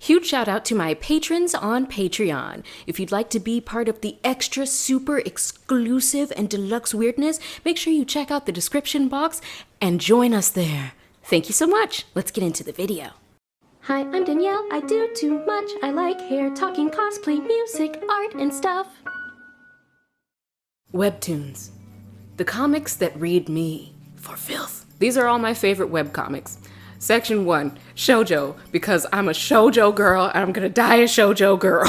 Huge shout out to my patrons on Patreon. If you'd like to be part of the extra super exclusive and deluxe weirdness, make sure you check out the description box and join us there. Thank you so much. Let's get into the video. Hi, I'm Danielle. I do too much. I like hair, talking, cosplay, music, art, and stuff. Webtoons. The comics that read me for filth. These are all my favorite webcomics. Section 1, shoujo, because I'm a shoujo girl and I'm gonna die a shoujo girl.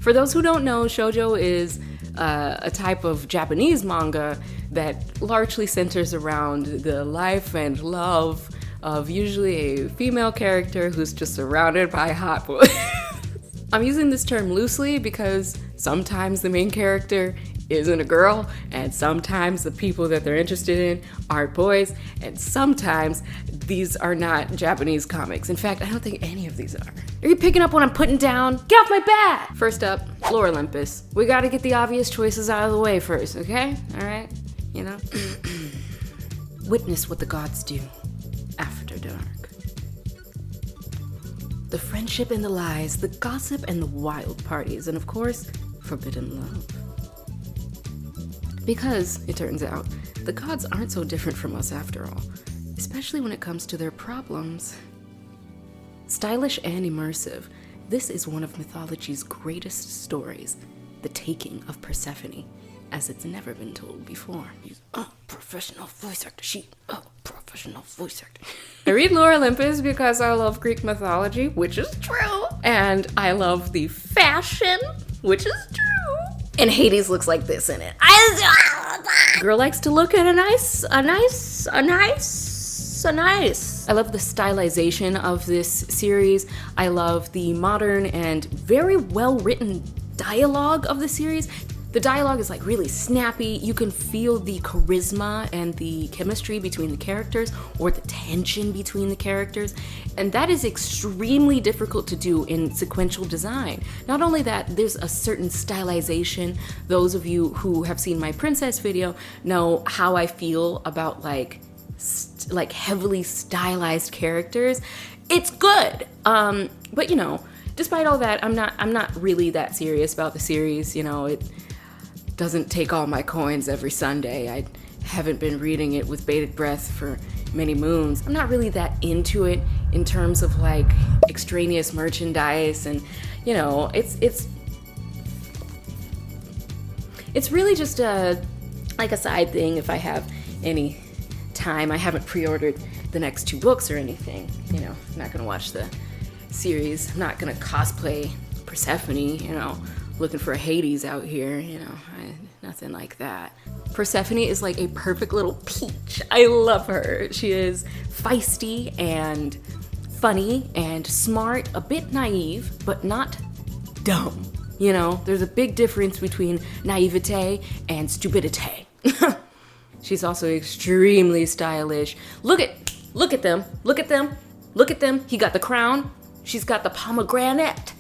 For those who don't know, shoujo is a type of Japanese manga that largely centers around the life and love of usually a female character who's just surrounded by hot boys. I'm using this term loosely because sometimes the main character isn't a girl, and sometimes the people that they're interested in aren't boys, and sometimes these are not Japanese comics. In fact, I don't think any of these are. Are you picking up what I'm putting down? Get off my back! First up, Lore Olympus. We gotta get the obvious choices out of the way first, okay? All right? You know? Witness what the gods do after dark. The friendship and the lies, the gossip and the wild parties, and of course, forbidden love. Because, it turns out, the gods aren't so different from us after all, especially when it comes to their problems. Stylish and immersive, this is one of mythology's greatest stories, the taking of Persephone, as it's never been told before. He's professional voice actor. Professional voice actor. I read Lore Olympus because I love Greek mythology, which is true, and I love the fashion, which is true. And Hades looks like this in it. Girl likes to look at a nice. I love the stylization of this series. I love the modern and very well-written dialogue of the series. The dialogue is like really snappy. You can feel the charisma and the chemistry between the characters, or the tension between the characters. And that is extremely difficult to do in sequential design. Not only that, there's a certain stylization. Those of you who have seen my princess video know how I feel about like heavily stylized characters. It's good. But you know, despite all that, I'm not really that serious about the series. You know, it doesn't take all my coins every Sunday. I haven't been reading it with bated breath for many moons. I'm not really that into it in terms of like extraneous merchandise, and you know, it's really just a side thing if I have any time. I haven't pre-ordered the next 2 books or anything. You know, I'm not gonna watch the series. I'm not gonna cosplay Persephone, you know, looking for a Hades out here, you know, nothing like that. Persephone is like a perfect little peach. I love her. She is feisty and funny and smart, a bit naive, but not dumb. You know, there's a big difference between naivete and stupidity. She's also extremely stylish. Look at them. He got the crown. She's got the pomegranate.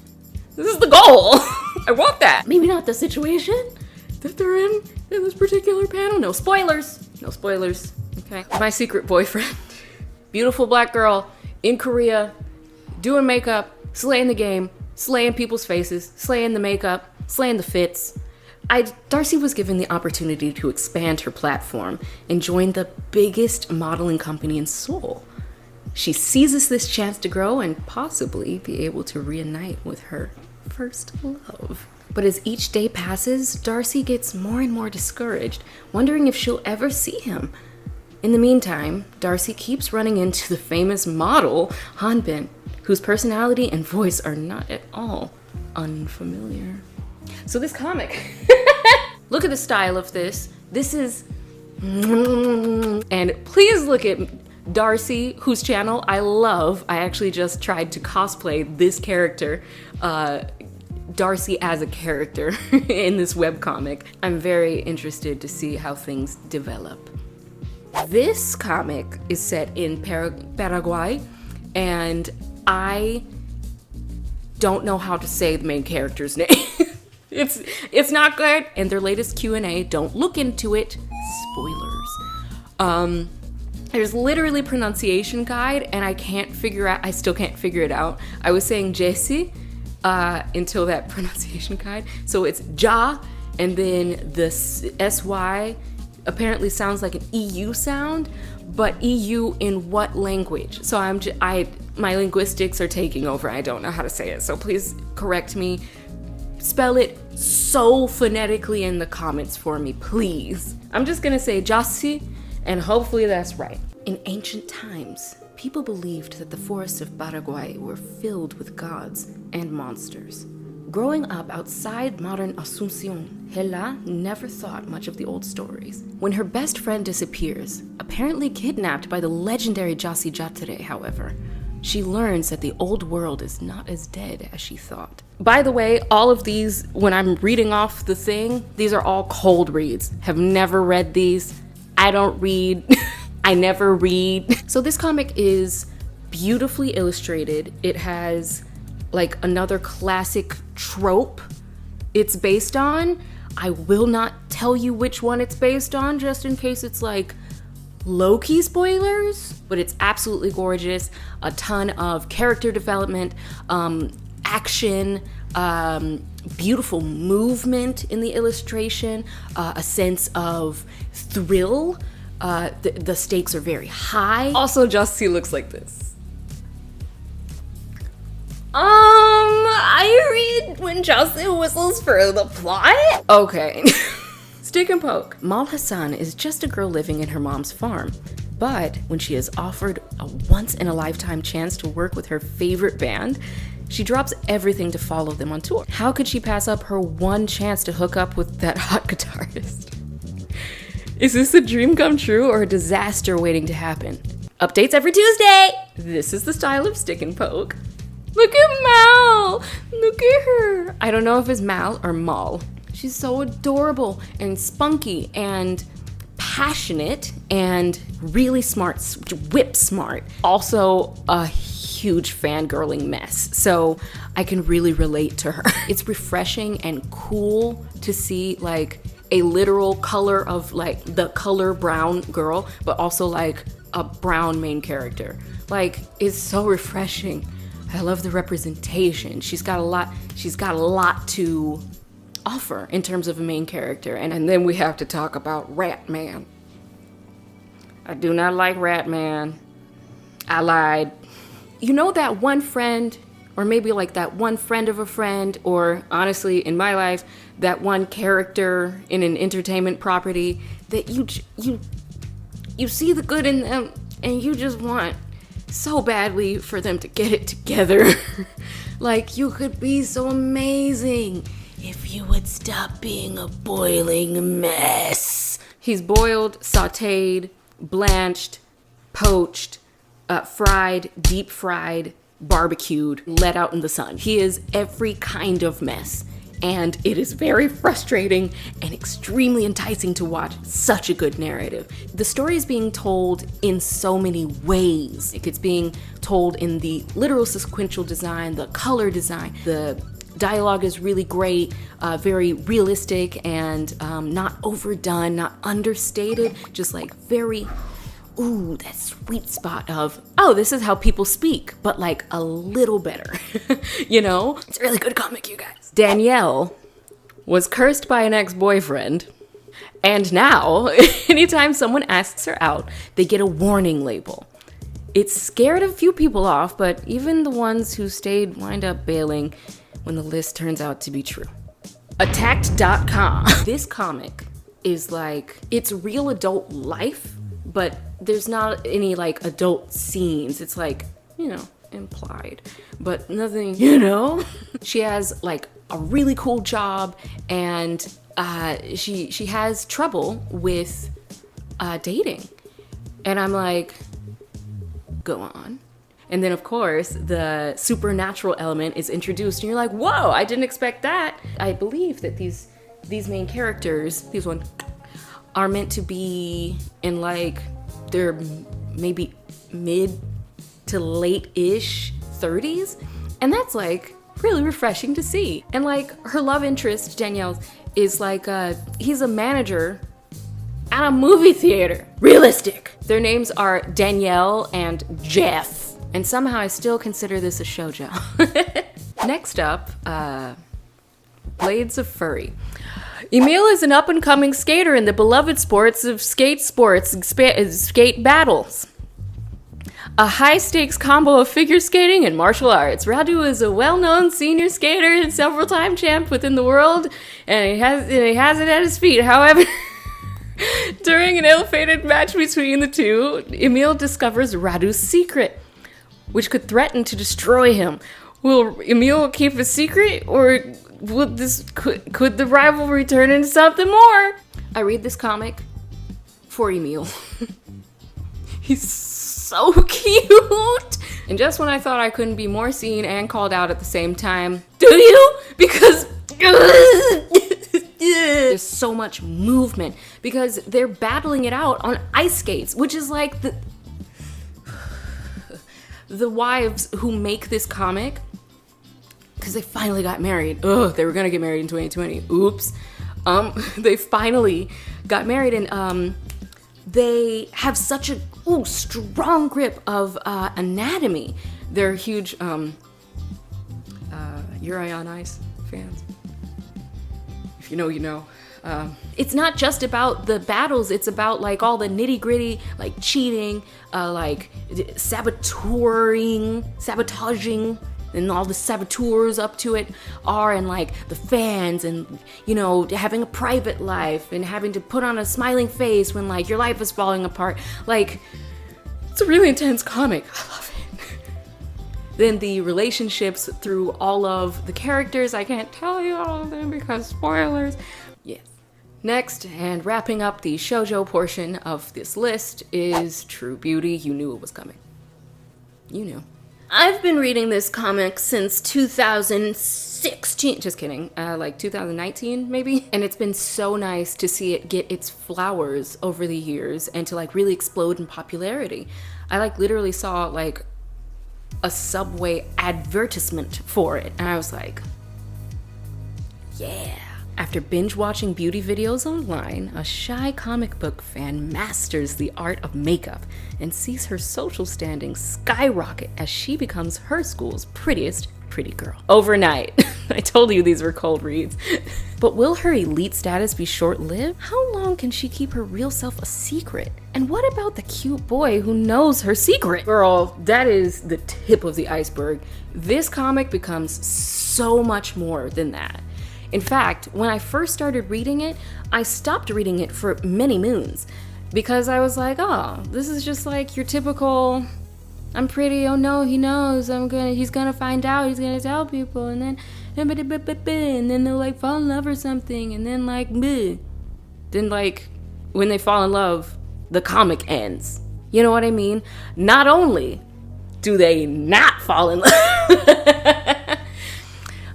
This is the goal. I want that. Maybe not the situation that they're in this particular panel. No spoilers. Okay. My secret boyfriend. Beautiful black girl in Korea, doing makeup, slaying the game, slaying people's faces, slaying the makeup, slaying the fits. Darcy was given the opportunity to expand her platform and join the biggest modeling company in Seoul. She seizes this chance to grow and possibly be able to reunite with her first love. But as each day passes, Darcy gets more and more discouraged, wondering if she'll ever see him. In the meantime, Darcy keeps running into the famous model, Hanbin, whose personality and voice are not at all unfamiliar. So this comic, look at the style of this. This is, and please look at Darcy, whose channel I love. I actually just tried to cosplay this character, Darcy as a character in this webcomic. I'm very interested to see how things develop. This comic is set in Paraguay, and I don't know how to say the main character's name. It's not good, and their latest Q&A, don't look into it. Spoilers. There's literally pronunciation guide, and I still can't figure it out. I was saying Jessie until that pronunciation guide. So it's Ja, and then the SY apparently sounds like an EU sound, but EU in what language? So my linguistics are taking over. I don't know how to say it, so please correct me. Spell it so phonetically in the comments for me, please. I'm just gonna say Jassi, and hopefully that's right. In ancient times, people believed that the forests of Paraguay were filled with gods and monsters. Growing up outside modern Asunción, Hela never thought much of the old stories. When her best friend disappears, apparently kidnapped by the legendary Jassi Jatre, however, she learns that the old world is not as dead as she thought. By the way, all of these, when I'm reading off the thing, these are all cold reads. Have never read these. I don't read. I never read. So this comic is beautifully illustrated. It has like another classic trope it's based on. I will not tell you which one it's based on, just in case it's like low-key spoilers, but it's absolutely gorgeous. A ton of character development, action, beautiful movement in the illustration, a sense of thrill. The stakes are very high. Also, Justy looks like this. I read when Justin whistles for the plot. Okay. Stick and poke. Mal Hassan is just a girl living in her mom's farm. But when she is offered a once-in-a-lifetime chance to work with her favorite band, she drops everything to follow them on tour. How could she pass up her one chance to hook up with that hot guitarist? Is this a dream come true or a disaster waiting to happen? Updates every Tuesday! This is the style of Stick and Poke. Look at Mal! Look at her! I don't know if it's Mal or Mal. She's so adorable and spunky and passionate and really smart, whip smart. Also a huge fangirling mess, so I can really relate to her. It's refreshing and cool to see like a literal color of like the color brown girl, but also like a brown main character. Like, it's so refreshing. I love the representation. She's got a lot to offer in terms of a main character. And then we have to talk about Rat Man. I do not like Rat Man. I lied. You know that one friend, or maybe like that one friend of a friend, or honestly in my life, that one character in an entertainment property that you see the good in them and you just want so badly for them to get it together. Like, you could be so amazing if you would stop being a boiling mess. He's boiled, sauteed, blanched, poached, fried, deep fried, barbecued, let out in the sun. He is every kind of mess. And it is very frustrating and extremely enticing to watch. Such a good narrative. The story is being told in so many ways. It's being told in the literal sequential design, the color design. The dialogue is really great, very realistic and not overdone, not understated, just like very, ooh, that sweet spot of, oh, this is how people speak, but like a little better, you know? It's a really good comic, you guys. Danielle was cursed by an ex-boyfriend, and now, anytime someone asks her out, they get a warning label. It scared a few people off, but even the ones who stayed wind up bailing when the list turns out to be true. Attacked.com. This comic is like, it's real adult life, but there's not any like adult scenes. It's like, you know, implied, but nothing, you know? She has like a really cool job, and she has trouble with dating. And I'm like, go on. And then of course the supernatural element is introduced and you're like, whoa, I didn't expect that. I believe that these main characters, these ones, are meant to be in like their maybe mid to late-ish 30s. And that's like really refreshing to see. And like her love interest, Danielle, is like he's a manager at a movie theater. Realistic. Their names are Danielle and Jeff. And somehow I still consider this a shoujo. Next up, Blades of Furry. Emil is an up-and-coming skater in the beloved sports of skate battles. A high-stakes combo of figure skating and martial arts. Radu is a well-known senior skater and several-time champ within the world, and he has it at his feet. However, during an ill-fated match between the two, Emil discovers Radu's secret, which could threaten to destroy him. Will Emil keep a secret, or could the rivalry turn into something more? I read this comic for Emil. He's so cute! And just when I thought I couldn't be more seen and called out at the same time, do you? Because there's so much movement, because they're battling it out on ice skates, which is like the wives who make this comic, because they finally got married. They were gonna get married in 2020. Oops. They finally got married, and they have such a strong grip of anatomy. They're huge Yuri on Ice fans. If you know, you know. It's not just about the battles, it's about like all the nitty gritty, like cheating, like sabotaging, and all the saboteurs up to it are, and like the fans, and you know, having a private life and having to put on a smiling face when like your life is falling apart. Like, it's a really intense comic. I love it. Then the relationships through all of the characters, I can't tell you all of them because spoilers. Yes. Next, and wrapping up the shoujo portion of this list, is True Beauty. You knew it was coming. You knew. I've been reading this comic since 2016, just kidding, like 2019 maybe. And it's been so nice to see it get its flowers over the years and to like really explode in popularity. I like literally saw like a Subway advertisement for it, and I was like, yeah. After binge watching beauty videos online, a shy comic book fan masters the art of makeup and sees her social standing skyrocket as she becomes her school's prettiest pretty girl. Overnight. I told you these were cold reads. But will her elite status be short-lived? How long can she keep her real self a secret? And what about the cute boy who knows her secret? Girl, that is the tip of the iceberg. This comic becomes so much more than that. In fact, when I first started reading it, I stopped reading it for many moons because I was like, oh, this is just like your typical, I'm pretty, oh no, he knows, he's gonna find out, he's gonna tell people, and then they'll like fall in love or something, and then like, bleh. Then like, when they fall in love, the comic ends. You know what I mean? Not only do they not fall in love,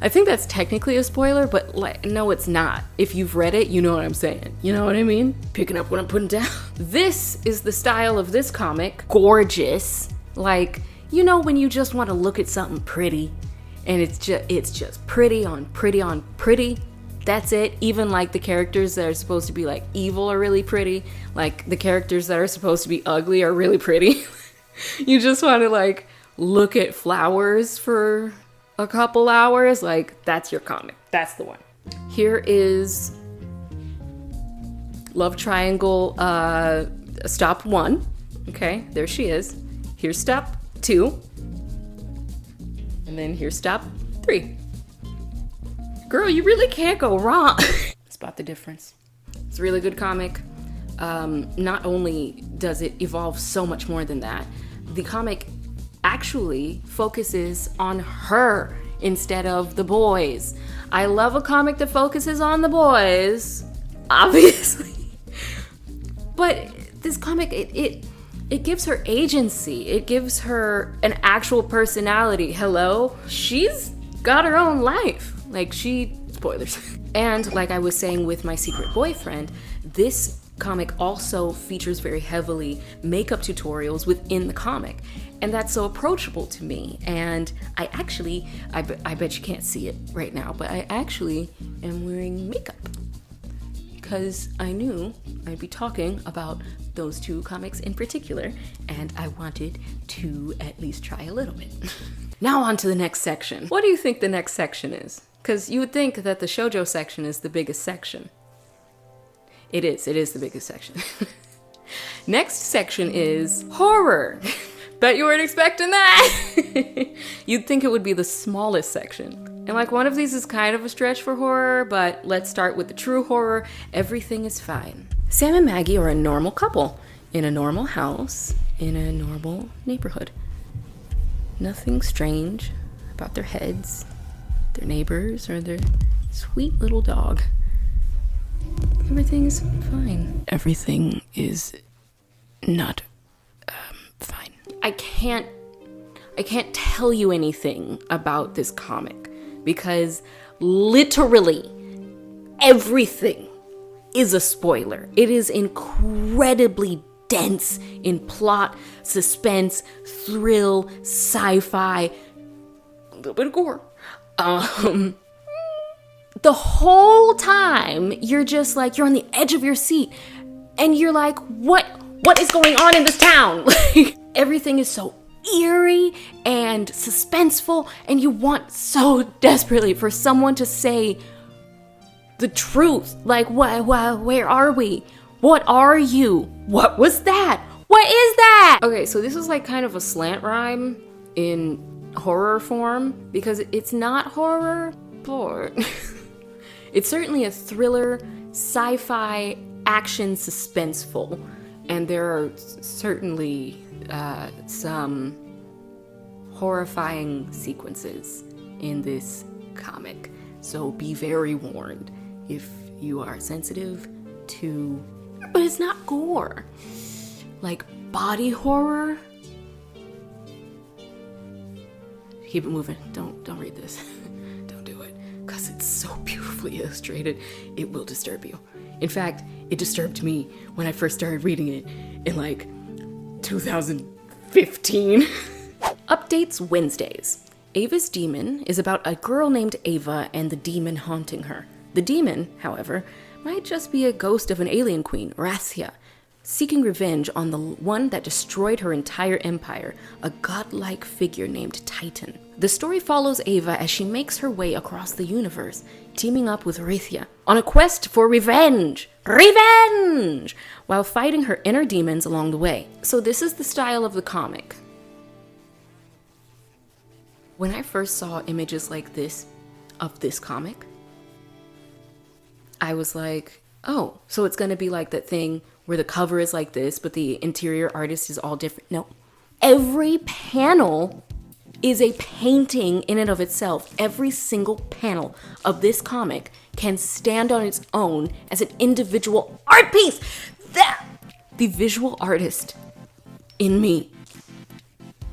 I think that's technically a spoiler, but like, no, it's not. If you've read it, you know what I'm saying. You know what I mean? Picking up what I'm putting down. This is the style of this comic. Gorgeous. Like, you know when you just want to look at something pretty, and it's just pretty on pretty on pretty. That's it. Even like the characters that are supposed to be like evil are really pretty. Like the characters that are supposed to be ugly are really pretty. You just want to like look at flowers for a couple hours. Like, that's your comic. That's the one. Here is Love Triangle stop 1. Okay, there she is. Here's step 2. And then here's step 3. Girl, you really can't go wrong. Spot the difference. It's a really good comic. Not only does it evolve so much more than that, the comic actually focuses on her instead of the boys. I love a comic that focuses on the boys, obviously. But this comic, it gives her agency. It gives her an actual personality. Hello? She's got her own life. Like, spoilers. And like I was saying with My Secret Boyfriend, this comic also features very heavily makeup tutorials within the comic, and that's so approachable to me. And I actually, I bet you can't see it right now, but I actually am wearing makeup because I knew I'd be talking about those two comics in particular, and I wanted to at least try a little bit. Now on to the next section. What do you think the next section is? Because you would think that the shoujo section is the biggest section. It is the biggest section. Next section is horror. Bet you weren't expecting that. You'd think it would be the smallest section. And like one of these is kind of a stretch for horror, but let's start with the true horror. Everything is fine. Sam and Maggie are a normal couple in a normal house in a normal neighborhood. Nothing strange about their heads, their neighbors, or their sweet little dog. Everything is fine. Everything is not fine. I can't tell you anything about this comic because literally everything is a spoiler. It is incredibly dense in plot, suspense, thrill, sci-fi, a little bit of gore. The whole time you're just like, you're on the edge of your seat and you're like, what is going on in this town? Like, everything is so eerie and suspenseful, and you want so desperately for someone to say the truth. Like, where are we? What are you? What was that? What is that? Okay, so this is like kind of a slant rhyme in horror form because it's not horror, but it's certainly a thriller, sci-fi, action, suspenseful, and there are certainly some horrifying sequences in this comic. So be very warned if you are sensitive to, but it's not gore. Like body horror. Keep it moving. Don't read this. Don't do it. Because it's so beautifully illustrated, it will disturb you. In fact, it disturbed me when I first started reading it in like 2015. Updates Wednesdays. Ava's Demon is about a girl named Ava and the demon haunting her. The demon, however, might just be a ghost of an alien queen, Rathia, seeking revenge on the one that destroyed her entire empire, a godlike figure named Titan. The story follows Ava as she makes her way across the universe, teaming up with Rathia on a quest for revenge, while fighting her inner demons along the way. So this is the style of the comic. When I first saw images like this, of this comic, I was like, oh, so it's gonna be like that thing where the cover is like this, but the interior artist is all different. No. Every panel is a painting in and of itself. Every single panel of this comic can stand on its own as an individual art piece. The visual artist in me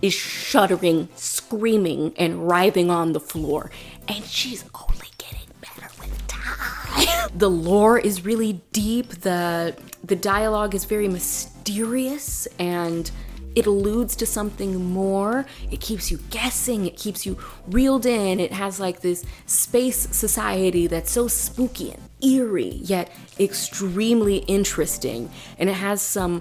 is shuddering, screaming, and writhing on the floor. And she's only getting better with time. The lore is really deep. The dialogue is very mysterious, and it alludes to something more. It keeps you guessing. It keeps you reeled in. It has like this space society that's so spooky and eerie, yet extremely interesting. And it has some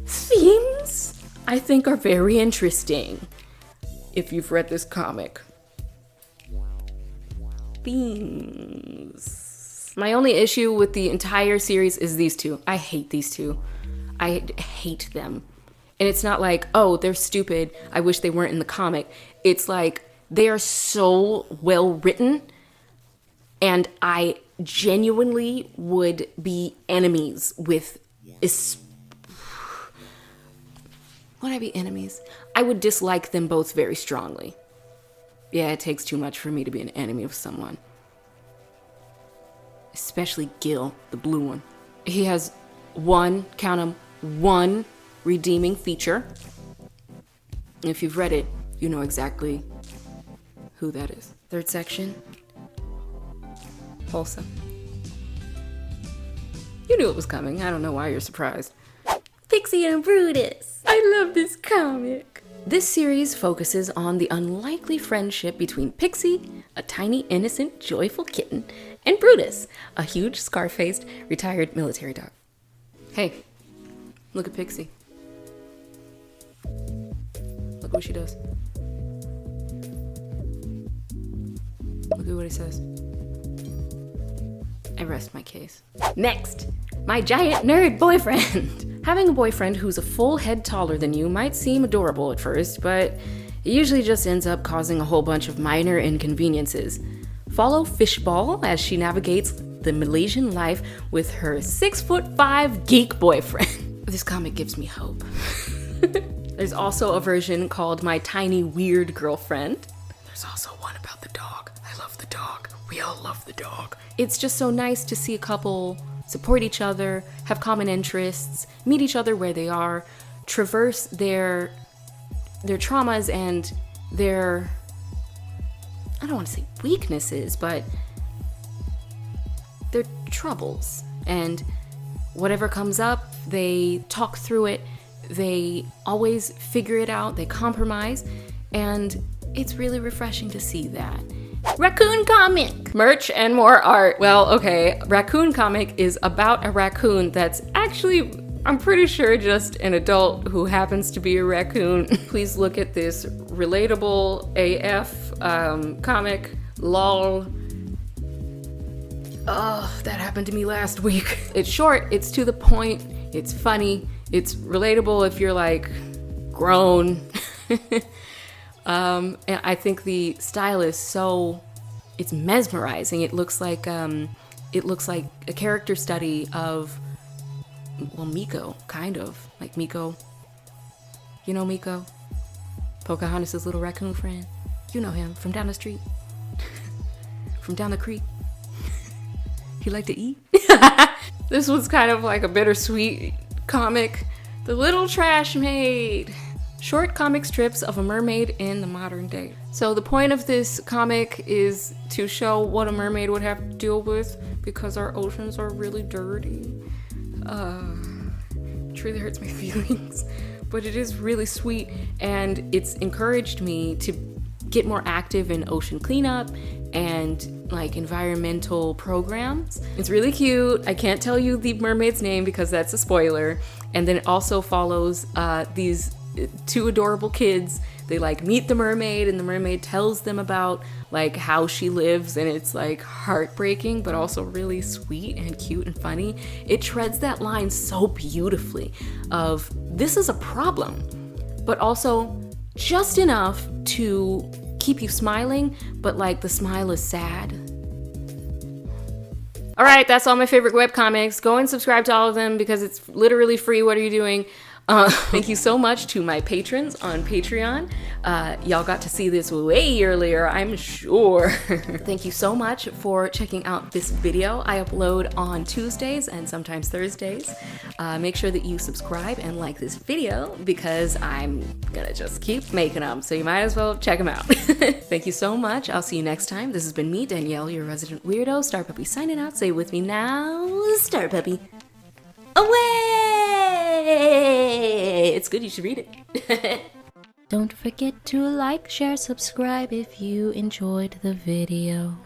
themes I think are very interesting if you've read this comic. Themes. My only issue with the entire series is these two. I hate these two. I hate them. And it's not like, oh, they're stupid, I wish they weren't in the comic. It's like, they are so well written, and I genuinely would be enemies with... Would I be enemies? I would dislike them both very strongly. Yeah, it takes too much for me to be an enemy of someone. Especially Gil, the blue one. He has one redeeming feature. If you've read it, you know exactly who that is. Third section. Wholesome. You knew it was coming. I don't know why you're surprised. Pixie and Brutus. I love this comic. This series focuses on the unlikely friendship between Pixie, a tiny, innocent, joyful kitten, and Brutus, a huge, scar-faced, retired military dog. Hey, look at Pixie. Look what she does. Look at what he says. I rest my case. Next, my giant nerd boyfriend. Having a boyfriend who's a full head taller than you might seem adorable at first, but it usually just ends up causing a whole bunch of minor inconveniences. Follow Fishball as she navigates the Malaysian life with her 6'5" geek boyfriend. This comic gives me hope. There's also a version called My Tiny Weird Girlfriend. There's also one about the dog. I love the dog. We all love the dog. It's just so nice to see a couple support each other, have common interests, meet each other where they are, traverse their traumas and their, I don't want to say weaknesses, but their troubles. And whatever comes up, they talk through it, they always figure it out, they compromise, and it's really refreshing to see that. Raccoon comic! Merch and more art. Well, okay, Raccoon comic is about a raccoon that's actually, I'm pretty sure, just an adult who happens to be a raccoon. Please look at this relatable AF comic. Lol. Oh, that happened to me last week. It's short, it's to the point, it's funny, it's relatable if you're like grown. And I think the style is it's mesmerizing. It looks like a character study of, well, Miko, kind of. Like Miko. You know Miko? Pocahontas' little raccoon friend. You know him from down the street. From down the creek. He liked to eat. This was kind of like a bittersweet comic. The Little Trash Maid. Short comic strips of a mermaid in the modern day. So the point of this comic is to show what a mermaid would have to deal with because our oceans are really dirty. It really hurts my feelings, but it is really sweet, and it's encouraged me to get more active in ocean cleanup and like environmental programs. It's really cute. I can't tell you the mermaid's name because that's a spoiler. And then it also follows these two adorable kids. They like meet the mermaid, and the mermaid tells them about like how she lives, and it's like heartbreaking but also really sweet and cute and funny. It treads that line so beautifully of this is a problem, but also just enough to keep you smiling, but like the smile is sad. All right, that's all my favorite webcomics. Go and subscribe to all of them because it's literally free. What are you doing? Thank you so much to my patrons on Patreon. Y'all got to see this way earlier, I'm sure. Thank you so much for checking out this video. I upload on Tuesdays and sometimes Thursdays. Make sure that you subscribe and like this video because I'm gonna just keep making them, so you might as well check them out. Thank you so much. I'll see you next time. This has been me, Danielle, your resident weirdo. StarPuppy signing out. Say it with me now. StarPuppy. Away! It's good, you should read it. Don't forget to like, share, subscribe if you enjoyed the video.